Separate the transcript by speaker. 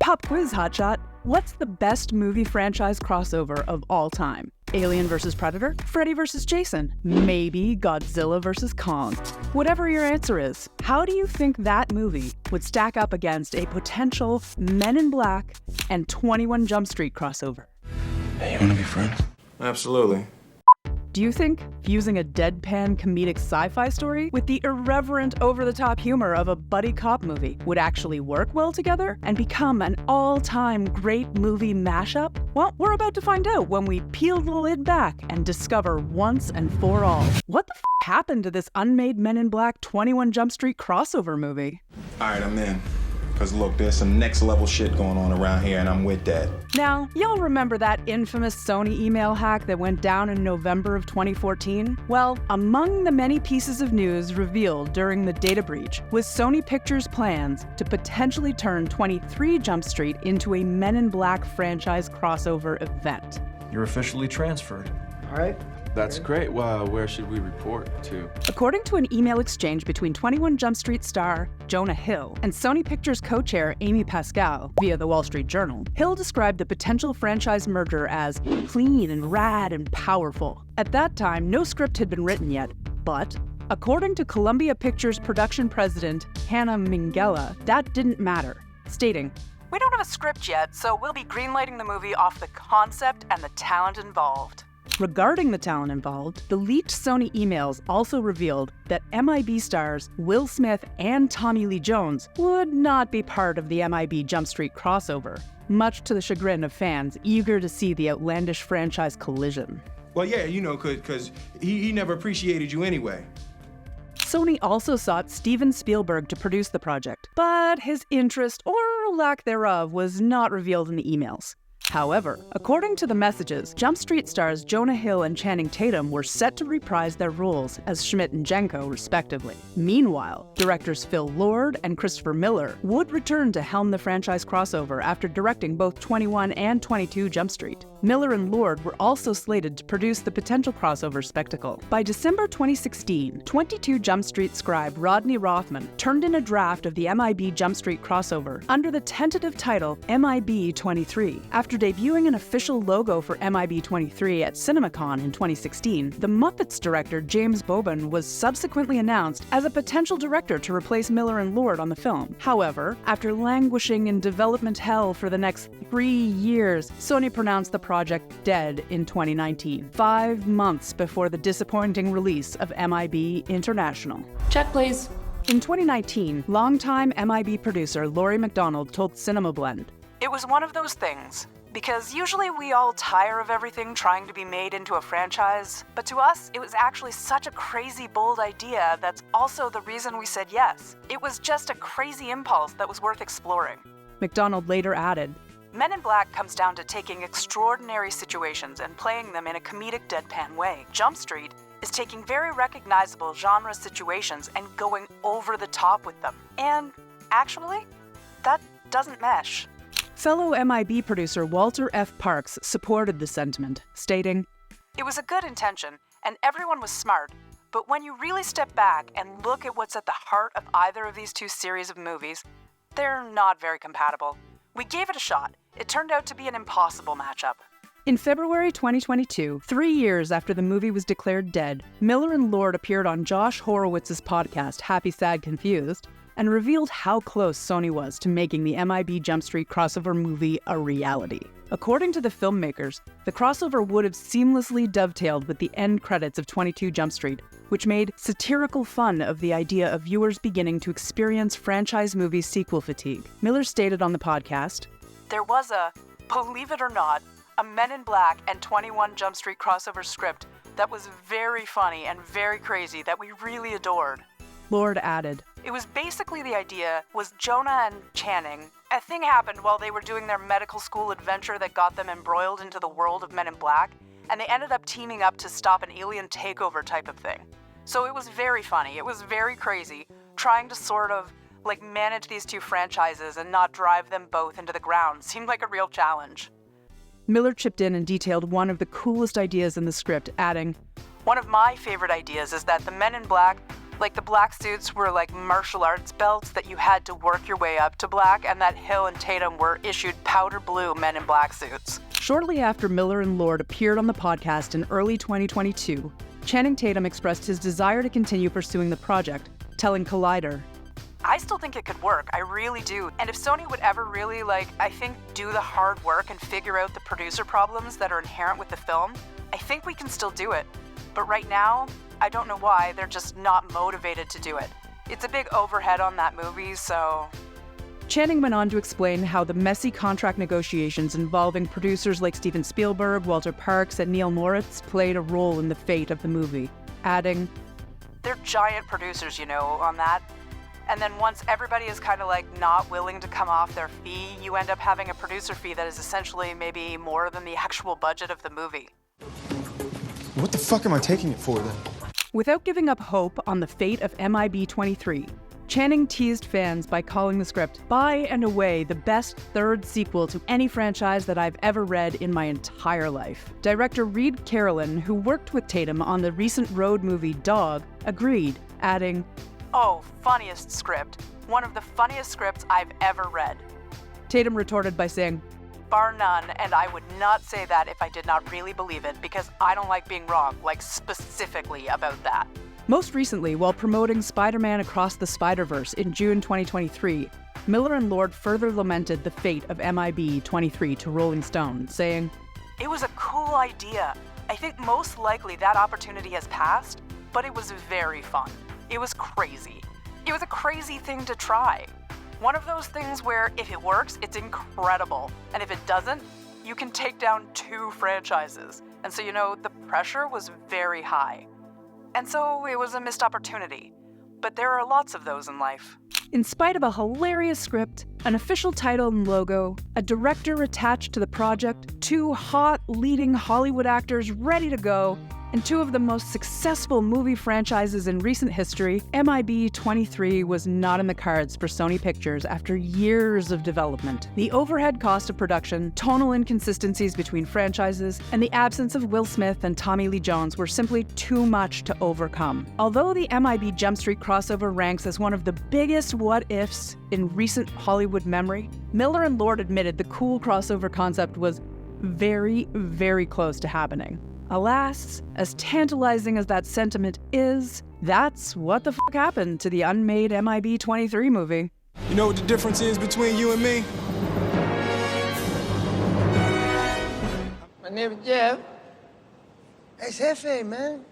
Speaker 1: Pop quiz, hotshot. What's the best movie franchise crossover of all time? Alien vs. Predator? Freddy vs. Jason? Maybe Godzilla vs. Kong? Whatever your answer is, how do you think that movie would stack up against a potential Men in Black and 21 Jump Street crossover?
Speaker 2: Hey, you wanna be friends?
Speaker 3: Absolutely.
Speaker 1: Do you think fusing a deadpan comedic sci-fi story with the irreverent, over-the-top humor of a buddy cop movie would actually work well together and become an all-time great movie mashup? Well, we're about to find out when we peel the lid back and discover once and for all what the happened to this Unmade Men in Black 21 Jump Street crossover movie.
Speaker 3: All right, I'm in. Because look, there's some next level shit going on around here and I'm with that.
Speaker 1: Now, y'all remember that infamous Sony email hack that went down in November of 2014? Well, among the many pieces of news revealed during the data breach was Sony Pictures' plans to potentially turn 23 Jump Street into a Men in Black franchise crossover event.
Speaker 4: You're officially transferred.
Speaker 5: All right.
Speaker 4: That's great. Well, where should we report to?
Speaker 1: According to an email exchange between 21 Jump Street star Jonah Hill and Sony Pictures co-chair Amy Pascal via the Wall Street Journal, Hill described the potential franchise merger as clean and rad and powerful. At that time, no script had been written yet, but according to Columbia Pictures production president Hannah Minghella, that didn't matter, stating, "We don't have a script yet, so we'll be greenlighting the movie off the concept and the talent involved." Regarding the talent involved, the leaked Sony emails also revealed that MIB stars Will Smith and Tommy Lee Jones would not be part of the MIB Jump Street crossover, much to the chagrin of fans eager to see the outlandish franchise collision.
Speaker 3: Well, yeah, you know, because he never appreciated you anyway.
Speaker 1: Sony also sought Steven Spielberg to produce the project, but his interest, or lack thereof, was not revealed in the emails. However, according to the messages, Jump Street stars Jonah Hill and Channing Tatum were set to reprise their roles as Schmidt and Jenko, respectively. Meanwhile, directors Phil Lord and Christopher Miller would return to helm the franchise crossover after directing both 21 and 22 Jump Street. Miller and Lord were also slated to produce the potential crossover spectacle. By December 2016, 22 Jump Street scribe Rodney Rothman turned in a draft of the MIB Jump Street crossover under the tentative title MIB 23. After debuting an official logo for MIB 23 at CinemaCon in 2016, the Muppets director James Bobin was subsequently announced as a potential director to replace Miller and Lord on the film. However, after languishing in development hell for the next 3 years, Sony pronounced the project dead in 2019, 5 months before the disappointing release of MIB International.
Speaker 6: Check, please.
Speaker 1: In 2019, longtime MIB producer Laurie McDonald told CinemaBlend, "It was one of those things. Because usually we all tire of everything trying to be made into a franchise, but to us, it was actually such a crazy, bold idea that's also the reason we said yes. It was just a crazy impulse that was worth exploring." McDonald later added, "Men in Black comes down to taking extraordinary situations and playing them in a comedic deadpan way. Jump Street is taking very recognizable genre situations and going over the top with them. And actually, that doesn't mesh." Fellow MIB producer Walter F. Parks supported the sentiment, stating, "It was a good intention, and everyone was smart, but when you really step back and look at what's at the heart of either of these two series of movies, they're not very compatible. We gave it a shot. It turned out to be an impossible matchup." In February 2022, 3 years after the movie was declared dead, Miller and Lord appeared on Josh Horowitz's podcast, Happy, Sad, Confused, and revealed how close Sony was to making the MIB Jump Street crossover movie a reality. According to the filmmakers, the crossover would have seamlessly dovetailed with the end credits of 22 Jump Street, which made satirical fun of the idea of viewers beginning to experience franchise movie sequel fatigue. Miller stated on the podcast, "There was believe it or not, a Men in Black and 21 Jump Street crossover script that was very funny and very crazy that we really adored." Lord added, "It was basically the idea was Jonah and Channing. A thing happened while they were doing their medical school adventure that got them embroiled into the world of Men in Black, and they ended up teaming up to stop an alien takeover type of thing. So it was very funny, it was very crazy, trying to sort of manage these two franchises and not drive them both into the ground seemed like a real challenge." Miller chipped in and detailed one of the coolest ideas in the script, adding, "One of my favorite ideas is that the Men in Black Like the black suits were like martial arts belts that you had to work your way up to black, and that Hill and Tatum were issued powder blue Men in Black suits. Shortly after Miller and Lord appeared on the podcast in early 2022, Channing Tatum expressed his desire to continue pursuing the project, telling Collider, "I still think it could work, I really do. And if Sony would ever really, I think, do the hard work and figure out the producer problems that are inherent with the film, I think we can still do it. But right now, I don't know why, they're just not motivated to do it. It's a big overhead on that movie, so..." Channing went on to explain how the messy contract negotiations involving producers like Steven Spielberg, Walter Parkes, and Neil Moritz played a role in the fate of the movie, adding, "They're giant producers, on that. And then once everybody is kind of not willing to come off their fee, you end up having a producer fee that is essentially maybe more than the actual budget of the movie."
Speaker 3: What the fuck am I taking it for then?
Speaker 1: Without giving up hope on the fate of MIB-23, Channing teased fans by calling the script by and away the best third sequel to any franchise that I've ever read in my entire life. Director Reed Carolyn, who worked with Tatum on the recent road movie Dog, agreed, adding, "Oh, funniest script. One of the funniest scripts I've ever read." Tatum retorted by saying, "Bar none, and I would not say that if I did not really believe it, because I don't like being wrong, specifically about that." Most recently, while promoting Spider-Man Across the Spider-Verse in June 2023, Miller and Lord further lamented the fate of MIB-23 to Rolling Stone, saying, "It was a cool idea. I think most likely that opportunity has passed, but it was very fun. It was crazy. It was a crazy thing to try. One of those things where if it works, it's incredible. And if it doesn't, you can take down 2 franchises. And so, the pressure was very high. And so it was a missed opportunity. But there are lots of those in life." In spite of a hilarious script, an official title and logo, a director attached to the project, 2 hot leading Hollywood actors ready to go, and 2 of the most successful movie franchises in recent history, MIB-23 was not in the cards for Sony Pictures after years of development. The overhead cost of production, tonal inconsistencies between franchises, and the absence of Will Smith and Tommy Lee Jones were simply too much to overcome. Although the MIB Jump Street crossover ranks as one of the biggest what-ifs in recent Hollywood memory, Miller and Lord admitted the cool crossover concept was very, very close to happening. Alas, as tantalizing as that sentiment is, that's what the fuck happened to the unmade MIB-23 movie.
Speaker 3: You know what the difference is between you and me?
Speaker 5: My name is Jeff. That's Jefe, man.